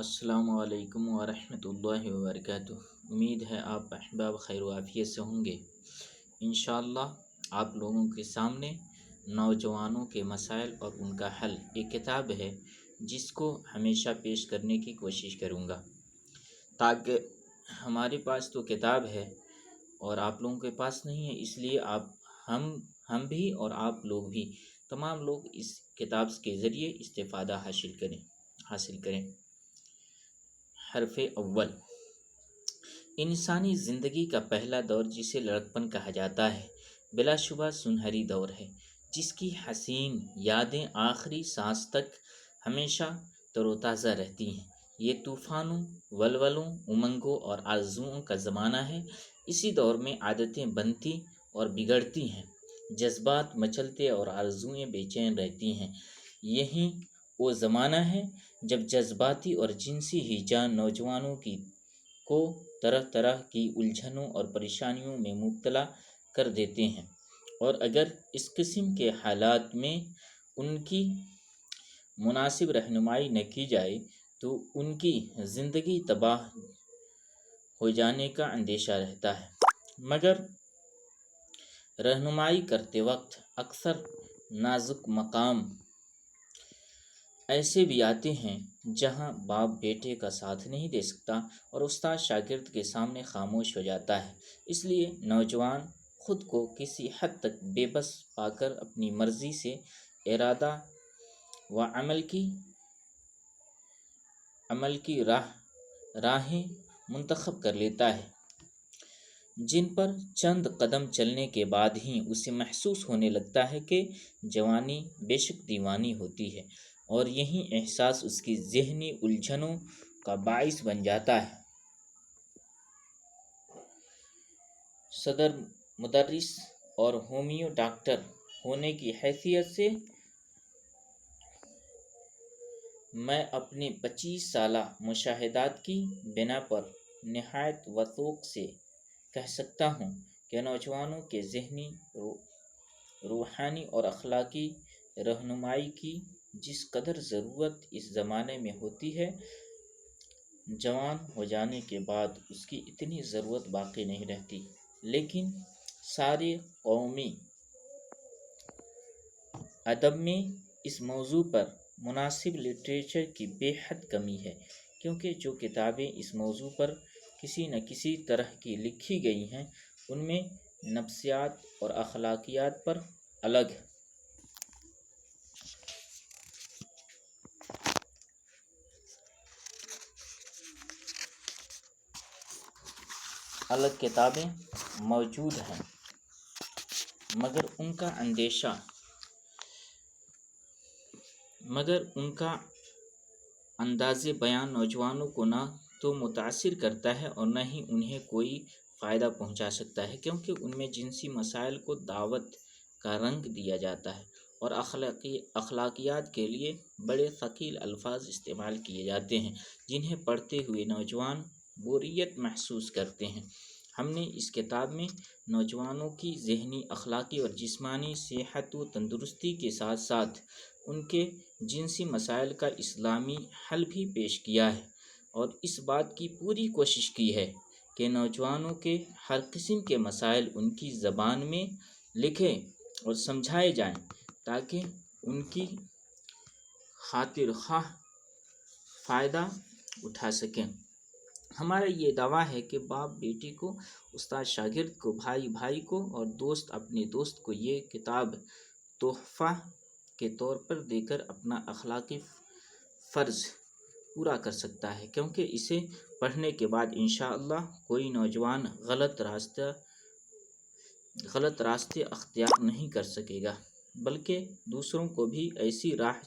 अस्सलाम वालेकुम वरहमतुल्लाहि वबरकातुह। उम्मीद है आप अहबाब खैर आफियत से होंगे। इंशाअल्लाह आप लोगों के सामने नौजवानों के मसाइल और उनका हल एक किताब है जिसको हमेशा पेश करने की कोशिश करूँगा, ताकि हमारे पास तो किताब है और आप लोगों के पास नहीं है, इसलिए हम भी और आप लोग भी तमाम लोग इस किताब के ज़रिए इस्तिफ़ादा हासिल करें। हरफ अव्वल। इंसानी ज़िंदगी का पहला दौर जिसे लड़कपन कहा जाता है बिलाशुबा सुनहरी दौर है, जिसकी हसीन यादें आखिरी सांस तक हमेशा तरोताज़ा रहती हैं। ये तूफ़ानों, वलवलों, उमंगों और आरज़ुओं का ज़माना है। इसी दौर में आदतें बनती और बिगड़ती हैं, जज्बात मचलते और आरज़ुएं बेचैन रहती हैं। यही वो ज़माना है जब जज्बाती और जिनसी हिजान नौजवानों को तरह तरह की उलझनों और परेशानियों में मुब्तला कर देते हैं, और अगर इस किस्म के हालात में उनकी मुनासिब रहनुमाई न की जाए तो उनकी ज़िंदगी तबाह हो जाने का अंदेशा रहता है। मगर रहनुमाई करते वक्त अक्सर नाजुक मकाम ऐसे भी आते हैं जहां बाप बेटे का साथ नहीं दे सकता और उस्ताद शागिर्द के सामने खामोश हो जाता है। इसलिए नौजवान खुद को किसी हद तक बेबस पाकर अपनी मर्ज़ी से इरादा व अमल की राहें मुंतखब कर लेता है, जिन पर चंद कदम चलने के बाद ही उसे महसूस होने लगता है कि जवानी बेशक दीवानी होती है, और यही एहसास उसकी ज़हनी उलझनों का बाइस बन जाता है। सदर मुदर्रिस और होमियो डॉक्टर होने की हैसियत से मैं अपने 25 साला मुशाहिदात की बिना पर निहायत वथूक से कह सकता हूँ कि नौजवानों के ज़हनी, रूहानी और अखलाकी रहनुमाई की जिस कदर ज़रूरत इस ज़माने में होती है, जवान हो जाने के बाद उसकी इतनी ज़रूरत बाकी नहीं रहती। लेकिन सारे कौमी अदब में इस मौजू पर मुनासिब लिटरेचर की बेहद कमी है, क्योंकि जो किताबें इस मौजू पर किसी न किसी तरह की लिखी गई हैं उनमें नफ्सियात और अखलाकियात पर अलग किताबें मौजूद हैं, मगर उनका अंदाज़े बयान नौजवानों को ना तो मुतासिर करता है और न ही उन्हें कोई फ़ायदा पहुंचा सकता है, क्योंकि उनमें जिनसी मसाइल को दावत का रंग दिया जाता है और अखलाकियात के लिए बड़े थकील अल्फाज इस्तेमाल किए जाते हैं, जिन्हें पढ़ते हुए नौजवान बोरियत महसूस करते हैं। हमने इस किताब में नौजवानों की ज़हनी, अखलाकी और जिस्मानी सेहत व तंदुरुस्ती के साथ साथ उनके जिनसी मसाइल का इस्लामी हल भी पेश किया है, और इस बात की पूरी कोशिश की है कि नौजवानों के हर किस्म के मसाइल उनकी ज़बान में लिखे और समझाए जाएं, ताकि उनकी खातिर ख्वाह फ़ायदा उठा सकें। हमारा ये दावा है कि बाप बेटे को, उस्ताद शागिर्द को, भाई भाई को और दोस्त अपने दोस्त को ये किताब तोहफ़ा के तौर पर देकर अपना अखलाकी फ़र्ज़ पूरा कर सकता है, क्योंकि इसे पढ़ने के बाद इंशाअल्लाह कोई नौजवान गलत रास्ते अख्तियार नहीं कर सकेगा, बल्कि दूसरों को भी ऐसी राह